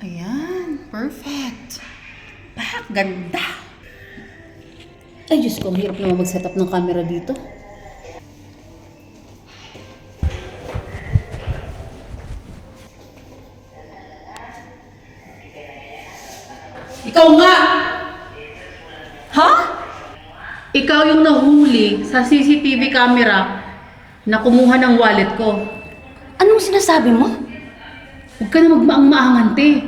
Ayan, perfect. Ganda. Ay, Diyos ko, ang hirap naman mag-set up ng camera dito. Ikaw nga! Ha? Ikaw yung nahuli sa CCTV camera na kumuha ng wallet ko. Anong sinasabi mo? Huwag ka na magmaang-maangan, te.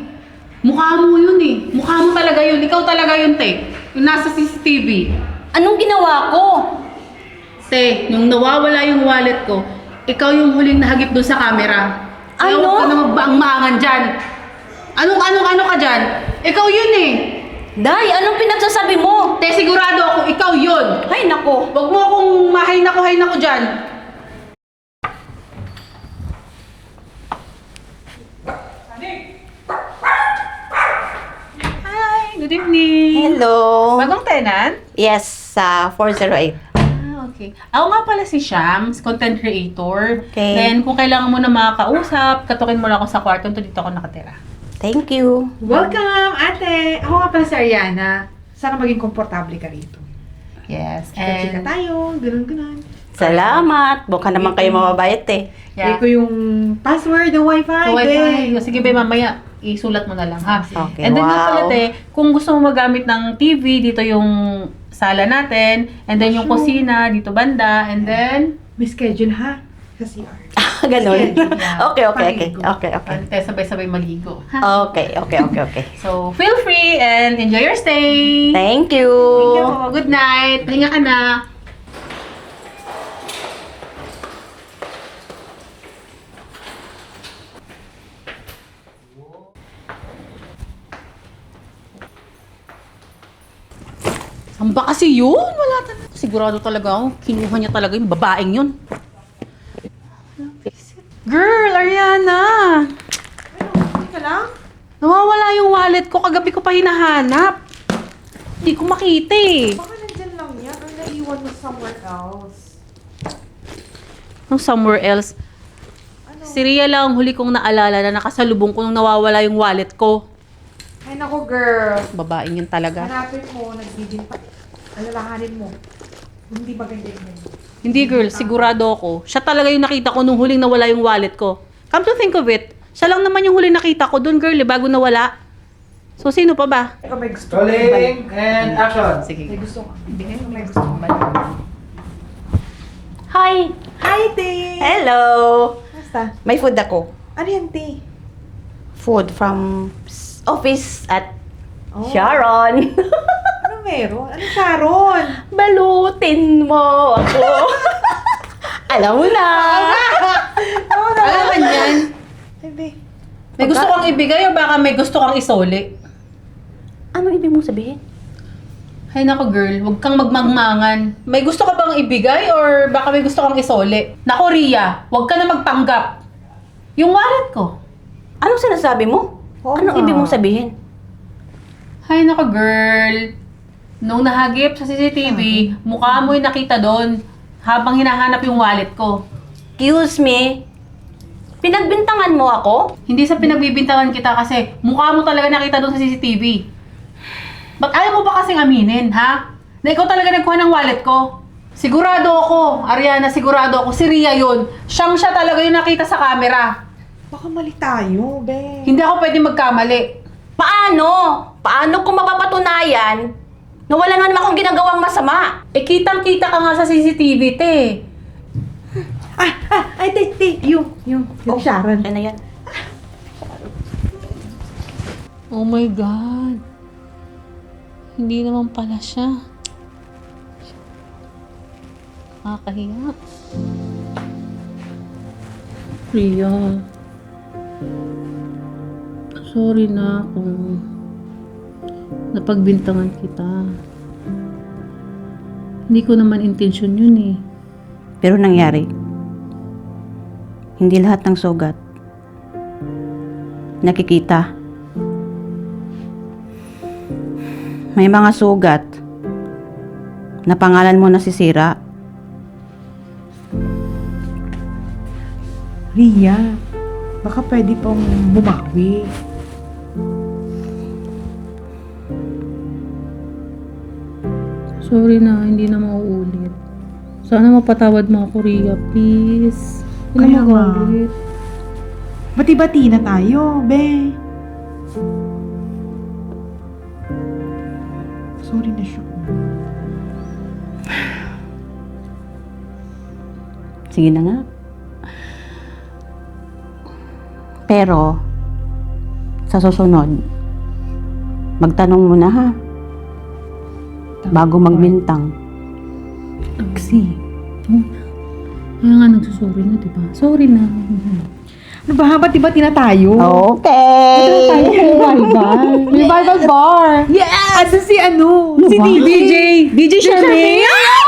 Mukha mo yun eh. Mukha mo talaga yun. Ikaw talaga yun, te. Yung nasa CCTV. Anong ginawa ko? Te, nung nawawala yung wallet ko, ikaw yung huling nahagip doon sa camera. Kaya Ano? huwag ka na magbaang-maangan dyan. Anong ka dyan? Ikaw yun eh. Day, anong pinagsasabi mo? Te, sigurado ako, ikaw yun. Ay, nako. Huwag mo akong mahay nako dyan. Hi, good evening. Hello. Bagong tenant? Yes, sa 408. Okay. Ako nga pala si Shams, content creator. Okay. Then, kung kailangan mo na makakausap, katukin mo lang ako sa kwarto. Dito ako nakatira. Thank you. Welcome, ate! Ako nga pala si Ariana. Sana maging komportable ka rito. Yes. Chika-chika And, tayo, ganun-ganun. Salamat. Baka naman kayo mababayat eh. yeah. Ko yung password ng wifi, So, be. sige ba, mamaya isulat mo na lang, ha? Okay, And then nga pala, wow. te, kung gusto mo magamit ng TV, dito yung sala natin. And then yung Sure. kusina, dito banda. And then, May schedule, ha? Sa CR. Ganon. Yeah. Okay. Paligo. Okay. ante, sabay-sabay maligo. Ha? Okay. So, feel free and enjoy your stay. Thank you. Thank you po. Good night. Pahinga ka na. Saan ba kasi yun? Wala talaga. Sigurado talaga ako. Kinuha niya talaga yung babaeng yun. Girl, Ariana! Okay ka lang? Nawawala yung wallet ko. Kagabi ko pa hinahanap. Hindi ko makita eh. Baka nandyan lang yan. Ang naiwan mo somewhere else. Somewhere else. Ano? Si Rhea lang ang huli kong naalala na nakasalubong ko nung nawawala yung wallet ko. Ay, nako, girl. Babaeng yun talaga. Hanapin mo, nagbibin pa. Alalahanin mo. Hindi maganda yun. Hindi girl, sigurado ako. Siya talaga yung nakita ko nung huling nawala yung wallet ko. Come to think of it, siya lang naman yung huling nakita ko doon girl, bago nawala. So, sino pa ba? Ikaw may gusto Rolling and action. Sige. May gusto ka. Bigay mo may gusto kang balik. Hi. Hi, te! Hello. Basta. May food ako. Ano yan, te? Food from office at Oh. Sharon. Ano meron? Ano Sharon? Balutin mo ako. Alam mo na. Alam ka niyan, Hindi. may gusto kang ibigay o baka may gusto kang isoli? Anong ibig mong sabihin? Hay nako girl, huwag kang magmangmangan. May gusto ka bang ibigay or baka may gusto kang isoli? Nako Rhea, huwag ka na magpanggap. Yung wallet ko. Anong sinasabi mo? Oo Anong nga. ibig mong sabihin? Hay nako girl, nung nahagip sa CCTV, mukha mo yung nakita doon habang hinahanap yung wallet ko. Excuse me? Pinagbintangan mo ako? Hindi sa pinagbibintangan kita kasi mukha mo talaga nakita doon sa CCTV. Ba't ayaw mo ba kasing aminin, ha? Na ikaw talaga nagkuha ng wallet ko? Sigurado ako, Ariana, sigurado ako. Si Rhea yun. Siya talaga yung nakita sa camera. Baka mali tayo, be. Hindi ako pwede magkamali. Paano? Paano kung mapapatunayan na wala naman akong ginagawang masama? Eh, kitang-kita ka nga sa CCTV, te. Ay, te, yung Sharon. Ano yan? Oh my God. Hindi naman pala siya. Nakakahiya. Rhea. Sorry na kung napagbintangan kita. Hindi ko naman intensyon yun eh. Pero nangyari. Hindi lahat ng sugat nakikita. May mga sugat na pangalan mo nasisira. Ria, baka pwede pong bumawi. Sorry na, hindi na mauulit. Sana mapatawad mo ako, Rhea, please. Hindi Kaya na nga. mag-ulit. Bati-bati na tayo, be. Sorry na siya. Sige na nga. Pero, sa susunod, magtanong mo na ha. Bago magbintang. Aksi. Kaya nga nagsusorry na, diba? Sorry na. Ano ba, bati-bati na tayo? Okay! Revival bar! Yes! Asa si ano? Si DJ! DJ Charmaine!